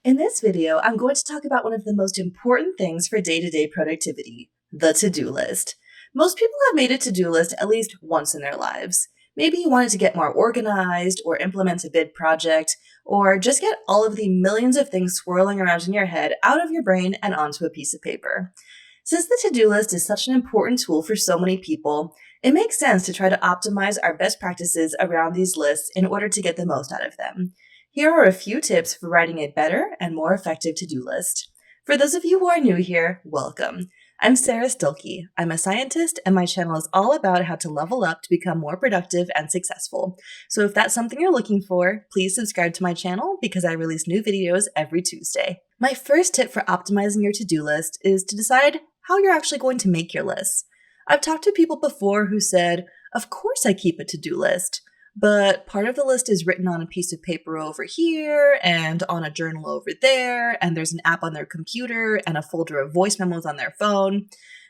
In this video, I'm going to talk about one of the most important things for day-to-day productivity, the to-do list. Most people have made a to-do list at least once in their lives. Maybe you wanted to get more organized or implement a big project, or just get all of the millions of things swirling around in your head out of your brain and onto a piece of paper. Since the to-do list is such an important tool for so many people, it makes sense to try to optimize our best practices around these lists in order to get the most out of them. Here are a few tips for writing a better and more effective to-do list. For those of you who are new here, welcome. I'm Sara Stilleke. I'm a scientist, and my channel is all about how to level up to become more productive and successful. So if that's something you're looking for, please subscribe to my channel because I release new videos every Tuesday. My first tip for optimizing your to-do list is to decide how you're actually going to make your lists. I've talked to people before who said, "Of course I keep a to-do list, but part of the list is written on a piece of paper over here and on a journal over there, and there's an app on their computer and a folder of voice memos on their phone."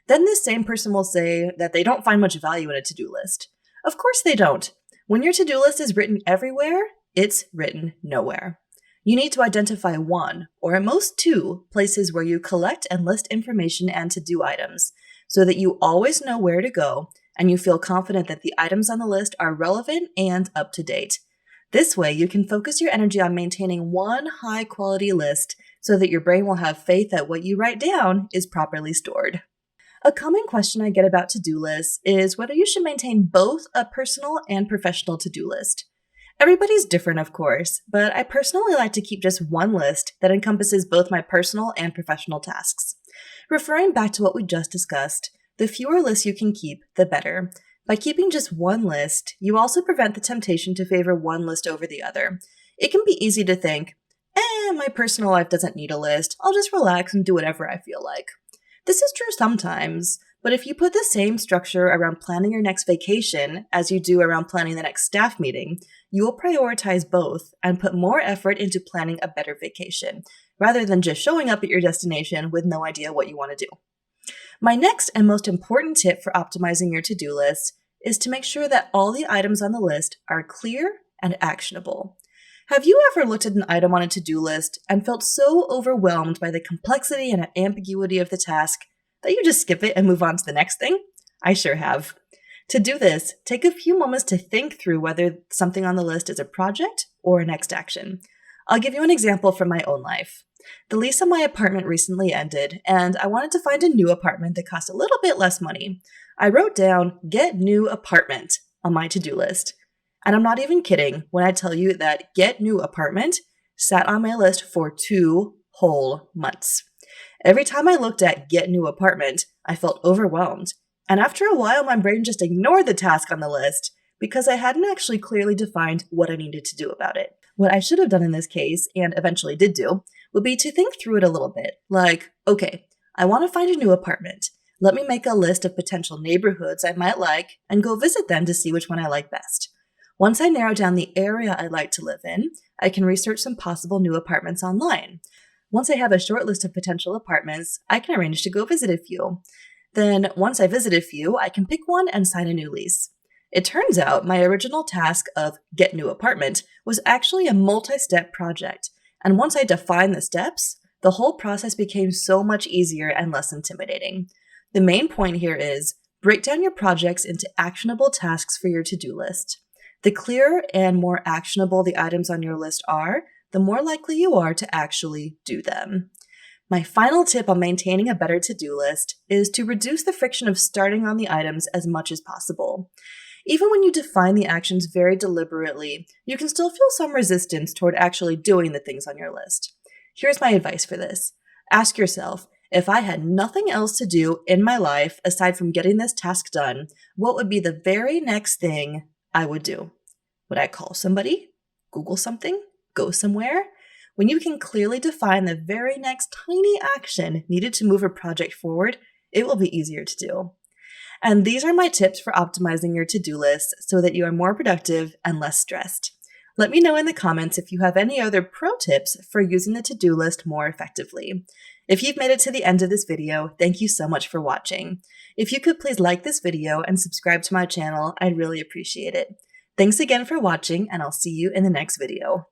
Then this same person will say that they don't find much value in a to-do list. Of course they don't. When your to-do list is written everywhere, it's written nowhere. You need to identify one, or at most two, places where you collect and list information and to-do items, so that you always know where to go and you feel confident that the items on the list are relevant and up to date. This way, you can focus your energy on maintaining one high-quality list so that your brain will have faith that what you write down is properly stored. A common question I get about to-do lists is whether you should maintain both a personal and professional to-do list. Everybody's different, of course, but I personally like to keep just one list that encompasses both my personal and professional tasks. Referring back to what we just discussed, the fewer lists you can keep, the better. By keeping just one list, you also prevent the temptation to favor one list over the other. It can be easy to think, my personal life doesn't need a list, I'll just relax and do whatever I feel like. This is true sometimes, but if you put the same structure around planning your next vacation as you do around planning the next staff meeting, you will prioritize both and put more effort into planning a better vacation, rather than just showing up at your destination with no idea what you want to do. My next and most important tip for optimizing your to-do list is to make sure that all the items on the list are clear and actionable. Have you ever looked at an item on a to-do list and felt so overwhelmed by the complexity and ambiguity of the task that you just skip it and move on to the next thing? I sure have. To do this, take a few moments to think through whether something on the list is a project or a next action. I'll give you an example from my own life. The lease on my apartment recently ended, and I wanted to find a new apartment that cost a little bit less money. I wrote down "get new apartment" on my to-do list. And I'm not even kidding when I tell you that "get new apartment" sat on my list for 2 whole months. Every time I looked at "get new apartment," I felt overwhelmed. And after a while, my brain just ignored the task on the list because I hadn't actually clearly defined what I needed to do about it. What I should have done in this case, and eventually did do, would be to think through it a little bit. Like, okay, I want to find a new apartment. Let me make a list of potential neighborhoods I might like and go visit them to see which one I like best. Once I narrow down the area I'd like to live in, I can research some possible new apartments online. Once I have a short list of potential apartments, I can arrange to go visit a few. Then, once I visit a few, I can pick one and sign a new lease. It turns out my original task of "get new apartment" was actually a multi-step project. And once I defined the steps, the whole process became so much easier and less intimidating. The main point here is break down your projects into actionable tasks for your to-do list. The clearer and more actionable the items on your list are, the more likely you are to actually do them. My final tip on maintaining a better to-do list is to reduce the friction of starting on the items as much as possible. Even when you define the actions very deliberately, you can still feel some resistance toward actually doing the things on your list. Here's my advice for this. Ask yourself, if I had nothing else to do in my life aside from getting this task done, what would be the very next thing I would do? Would I call somebody? Google something? Go somewhere? When you can clearly define the very next tiny action needed to move a project forward, it will be easier to do. And these are my tips for optimizing your to-do list so that you are more productive and less stressed. Let me know in the comments if you have any other pro tips for using the to-do list more effectively. If you've made it to the end of this video, thank you so much for watching. If you could please like this video and subscribe to my channel, I'd really appreciate it. Thanks again for watching, and I'll see you in the next video.